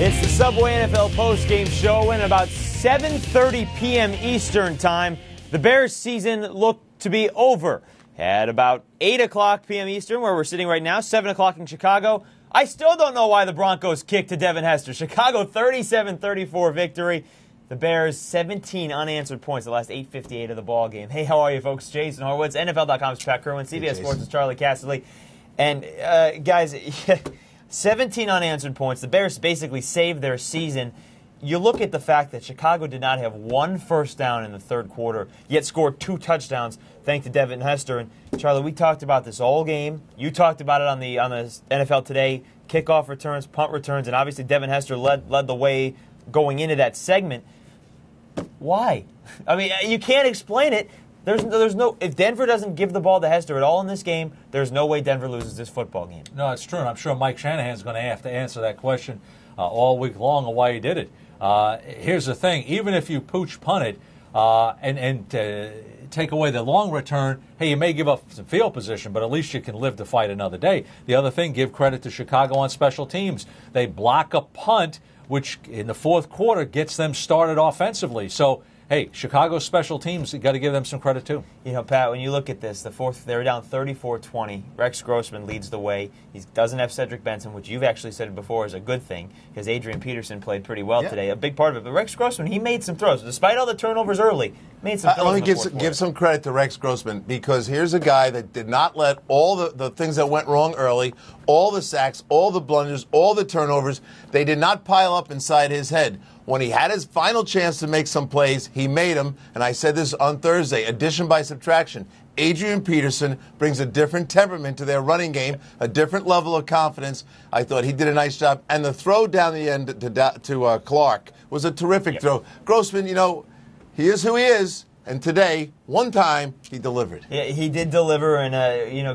It's the Subway NFL postgame show, and about 7:30 p.m. Eastern time, the Bears' season looked to be over. At about 8 o'clock p.m. Eastern, where we're sitting right now, 7 o'clock in Chicago, I still don't know why the Broncos kicked to Devin Hester. Chicago 37-34 victory. The Bears 17 unanswered points the last 8:58 of the ball game. Hey, how are you, folks? Jason Horwitz, NFL.com's Pat Kerwin, CBS Sports' Charlie Casserly. And, guys, 17 unanswered points. The Bears basically saved their season. You look at the fact that Chicago did not have one first down in the third quarter, yet scored 2 touchdowns thanks to Devin Hester. And, Charlie, we talked about this all game. You talked about it on the NFL Today, kickoff returns, punt returns, and obviously Devin Hester led the way going into that segment. Why? I mean, you can't explain it. There's no. If Denver doesn't give the ball to Hester at all in this game, there's no way Denver loses this football game. No, it's true, and I'm sure Mike Shanahan's going to have to answer that question all week long on why he did it. Here's the thing: even if you pooch punt it and take away the long return, hey, you may give up some field position, but at least you can live to fight another day. The other thing, give credit to Chicago on special teams. They block a punt, which in the fourth quarter gets them started offensively. So, hey, Chicago's special teams, you got to give them some credit too. You know, Pat, when you look at this, they were down 34-20. Rex Grossman leads the way. He doesn't have Cedric Benson, which you've actually said before is a good thing, because Adrian Peterson played pretty well today, a big part of it. But Rex Grossman, he made some throws. Despite all the turnovers early, made some throws. Let me give some credit to Rex Grossman, because here's a guy that did not let all the things that went wrong early, all the sacks, all the blunders, all the turnovers, they did not pile up inside his head. When he had his final chance to make some plays, he made them. And I said this on Thursday, addition by subtraction. Adrian Peterson brings a different temperament to their running game, a different level of confidence. I thought he did a nice job. And the throw down the end to Clark was a terrific throw. Grossman, you know, he is who he is. And today, one time, he delivered. Yeah, he did deliver, and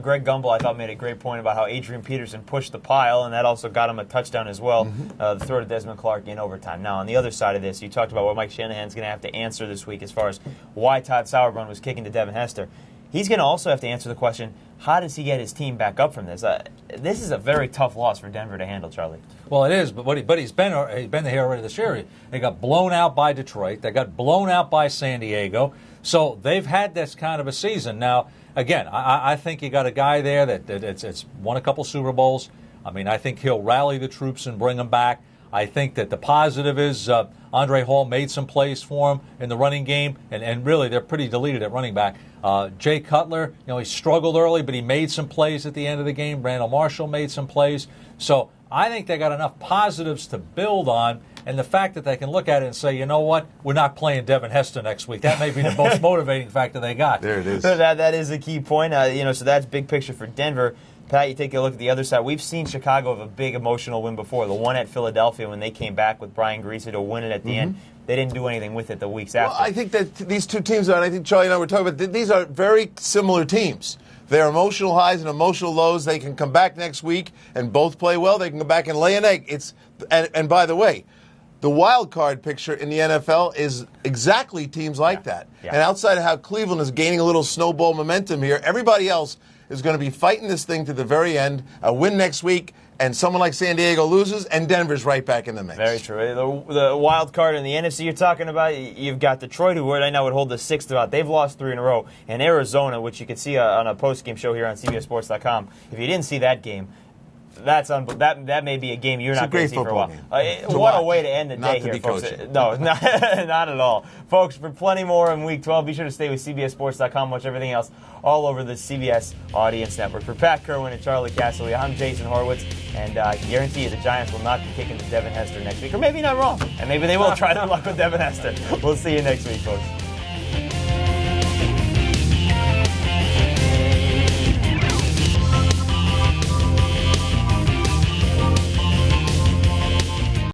Greg Gumbel, I thought, made a great point about how Adrian Peterson pushed the pile, and that also got him a touchdown as well, the throw to Desmond Clark in overtime. Now, on the other side of this, you talked about what Mike Shanahan's going to have to answer this week as far as why Todd Sauerbrunn was kicking to Devin Hester. He's going to also have to answer the question, how does he get his team back up from this? This is a very tough loss for Denver to handle, Charlie. Well, it is, but he's been here already this year. They got blown out by Detroit. They got blown out by San Diego. So they've had this kind of a season. Now, again, I think you got a guy there that's won a couple Super Bowls. I mean, I think he'll rally the troops and bring them back. I think that the positive is Andre Hall made some plays for him in the running game, and really they're pretty deleted at running back. Jay Cutler, he struggled early, but he made some plays at the end of the game. Randall Marshall made some plays. So I think they got enough positives to build on, and the fact that they can look at it and say, you know what, we're not playing Devin Hester next week. That may be the most motivating factor they got. There it is. So that is a key point. So that's big picture for Denver. Pat, you take a look at the other side. We've seen Chicago have a big emotional win before. The one at Philadelphia when they came back with Brian Griese to win it at the end. They didn't do anything with it the weeks after. Well, I think that these two teams, and I think Charlie and I were talking about, these are very similar teams. They're emotional highs and emotional lows. They can come back next week and both play well. They can come back and lay an egg. And by the way, the wild card picture in the NFL is exactly teams like that. Yeah. And outside of how Cleveland is gaining a little snowball momentum here, everybody else is going to be fighting this thing to the very end. A win next week, and someone like San Diego loses, and Denver's right back in the mix. Very true. The wild card in the NFC you're talking about, you've got Detroit, who right now would hold the 6th spot. They've lost 3 in a row. And Arizona, which you can see on a post-game show here on CBSSports.com. If you didn't see that game, that may be a game you're not going to see for a while. What a way to end the day here, folks. No, not at all. Folks, for plenty more in Week 12, be sure to stay with CBSSports.com. Watch everything else all over the CBS Audience Network. For Pat Kerwin and Charlie Casserly, I'm Jason Horwitz, and I can guarantee you the Giants will not be kicking to Devin Hester next week. Or maybe not wrong, and maybe they will try their luck with Devin Hester. We'll see you next week, folks.